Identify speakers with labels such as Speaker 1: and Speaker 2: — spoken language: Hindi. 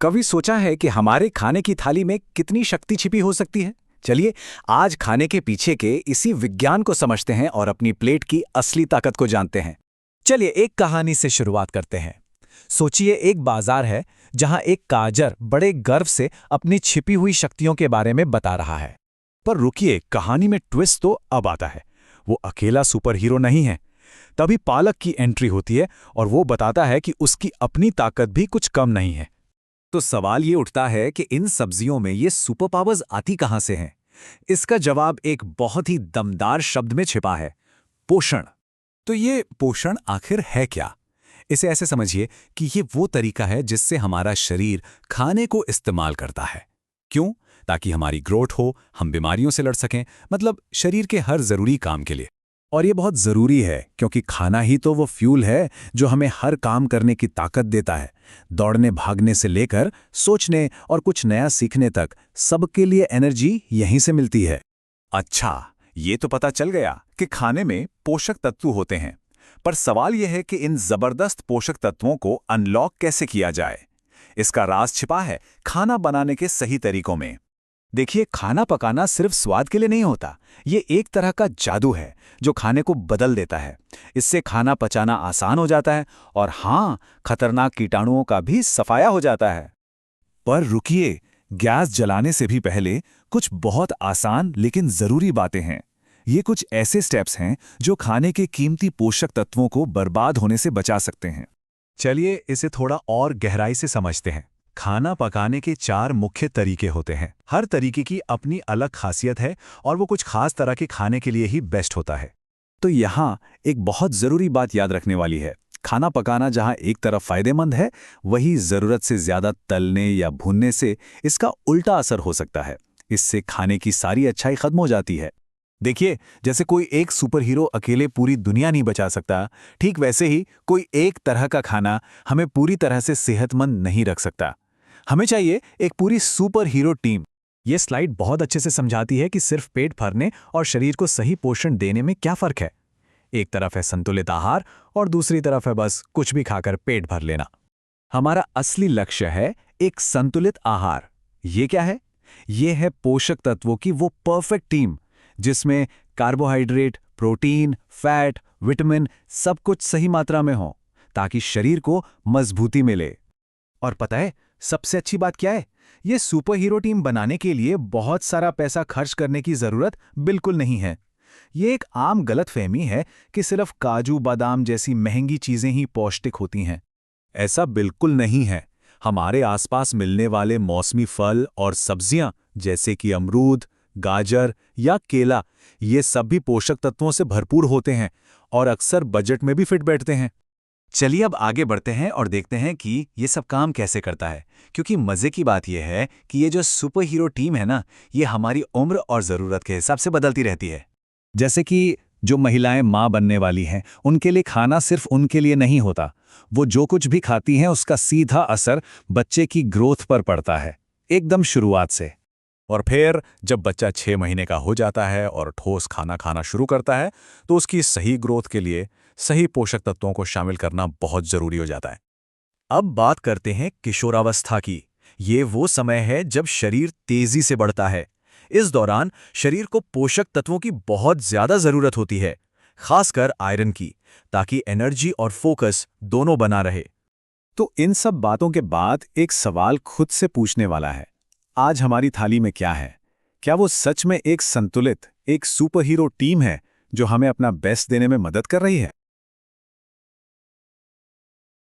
Speaker 1: कभी सोचा है कि हमारे खाने की थाली में कितनी शक्ति छिपी हो सकती है? चलिए, आज खाने के पीछे के इसी विज्ञान को समझते हैं और अपनी प्लेट की असली ताकत को जानते हैं।
Speaker 2: चलिए एक कहानी से शुरुआत करते हैं। सोचिए एक बाजार है जहां एक काजर बड़े गर्व से अपनी छिपी हुई शक्तियों के बारे में बता रहा है।
Speaker 1: पर रुकिए, कहानी में ट्विस्ट तो अब आता है। वो अकेला सुपर हीरो नहीं है। तभी पालक की एंट्री होती है और वो बताता है कि उसकी अपनी ताकत भी कुछ कम नहीं है। तो सवाल ये उठता है कि इन सब्जियों में ये सुपर पावर्स आती कहां से हैं? इसका जवाब एक बहुत ही दमदार शब्द में छिपा है, पोषण। तो ये पोषण आखिर है क्या? इसे ऐसे समझिए कि ये वो तरीका है जिससे हमारा शरीर खाने को इस्तेमाल करता है। क्यों? ताकि हमारी ग्रोथ हो, हम बीमारियों से लड़ सकें, मतलब शरीर के हर जरूरी काम के लिए। और ये बहुत ज़रूरी है क्योंकि खाना ही तो वो फ्यूल है जो हमें हर काम करने की ताकत देता है। दौड़ने भागने से लेकर सोचने और कुछ नया सीखने तक सबके लिए एनर्जी यहीं से मिलती है। अच्छा, ये तो पता चल गया कि खाने में पोषक तत्व होते हैं। पर सवाल यह है कि इन जबरदस्त पोषक तत्वों को अनलॉक कैसे किया जाए? इसका राज छिपा है खाना बनाने के सही तरीकों में। देखिए, खाना पकाना सिर्फ स्वाद के लिए नहीं होता। ये एक तरह का जादू है जो खाने को बदल देता है। इससे खाना पचाना आसान हो जाता है और हाँ, खतरनाक कीटाणुओं का भी सफाया हो जाता है। पर रुकिए, गैस जलाने से भी पहले कुछ बहुत आसान लेकिन जरूरी बातें हैं। ये कुछ ऐसे स्टेप्स हैं जो खाने के कीमती पोषक तत्वों को बर्बाद होने से बचा सकते हैं। चलिए इसे थोड़ा और गहराई से समझते हैं। खाना पकाने के 4 मुख्य तरीके होते हैं। हर तरीके की अपनी अलग खासियत है और वो कुछ खास तरह के खाने के लिए ही बेस्ट होता है। तो यहाँ एक बहुत ज़रूरी बात याद रखने वाली है। खाना पकाना जहाँ एक तरफ फ़ायदेमंद है, वही ज़रूरत से ज़्यादा तलने या भूनने से इसका उल्टा असर हो सकता है। इससे खाने की सारी अच्छाई खत्म हो जाती है। देखिए, जैसे कोई एक सुपर हीरो अकेले पूरी दुनिया नहीं बचा सकता, ठीक वैसे ही कोई एक तरह का खाना हमें पूरी तरह से सेहतमंद नहीं रख सकता। हमें चाहिए एक पूरी सुपर हीरो टीम।
Speaker 2: ये स्लाइड बहुत अच्छे से समझाती है कि सिर्फ पेट भरने और शरीर को सही पोषण देने में क्या फर्क है। एक तरफ है संतुलित आहार और दूसरी तरफ है बस कुछ भी खाकर पेट भर लेना।
Speaker 1: हमारा असली लक्ष्य है एक संतुलित आहार। ये क्या है? ये है पोषक तत्वों की वो परफेक्ट टीम जिसमें कार्बोहाइड्रेट, प्रोटीन, फैट, विटामिन सब कुछ सही मात्रा में हो ताकि शरीर को मजबूती मिले। और पता है सबसे अच्छी बात क्या है? ये सुपर हीरो टीम बनाने के लिए बहुत सारा पैसा खर्च करने की जरूरत बिल्कुल नहीं है। ये एक आम गलतफहमी है कि सिर्फ काजू बादाम जैसी महंगी चीजें ही पौष्टिक होती हैं। ऐसा बिल्कुल नहीं है। हमारे आसपास मिलने वाले मौसमी फल और सब्जियां जैसे कि अमरूद, गाजर या केला, ये सब भी पोषक तत्वों से भरपूर होते हैं और अक्सर बजट में भी फिट बैठते हैं। चलिए अब आगे बढ़ते हैं और देखते हैं कि ये सब काम कैसे करता है, क्योंकि मजे की बात यह है कि ये जो सुपर हीरो टीम है ना, ये हमारी उम्र और ज़रूरत के हिसाब से बदलती रहती है। जैसे कि जो महिलाएं माँ बनने वाली हैं, उनके लिए खाना सिर्फ उनके लिए नहीं होता। वो जो कुछ भी खाती हैं उसका सीधा असर बच्चे की ग्रोथ पर पड़ता है, एकदम शुरुआत से। और फिर जब बच्चा 6 महीने का हो जाता है और ठोस खाना खाना शुरू करता है, तो उसकी सही ग्रोथ के लिए सही पोषक तत्वों को शामिल करना बहुत जरूरी हो जाता है। अब बात करते हैं किशोरावस्था की। ये वो समय है जब शरीर तेजी से बढ़ता है। इस दौरान शरीर को पोषक तत्वों की बहुत ज्यादा जरूरत होती है, खासकर आयरन की, ताकि एनर्जी और फोकस दोनों बना रहे। तो इन सब बातों के बाद एक सवाल खुद से पूछने वाला है, आज हमारी थाली में क्या है? क्या वो सच में एक संतुलित, एक सुपर हीरो टीम है जो हमें अपना बेस्ट देने में मदद कर रही है?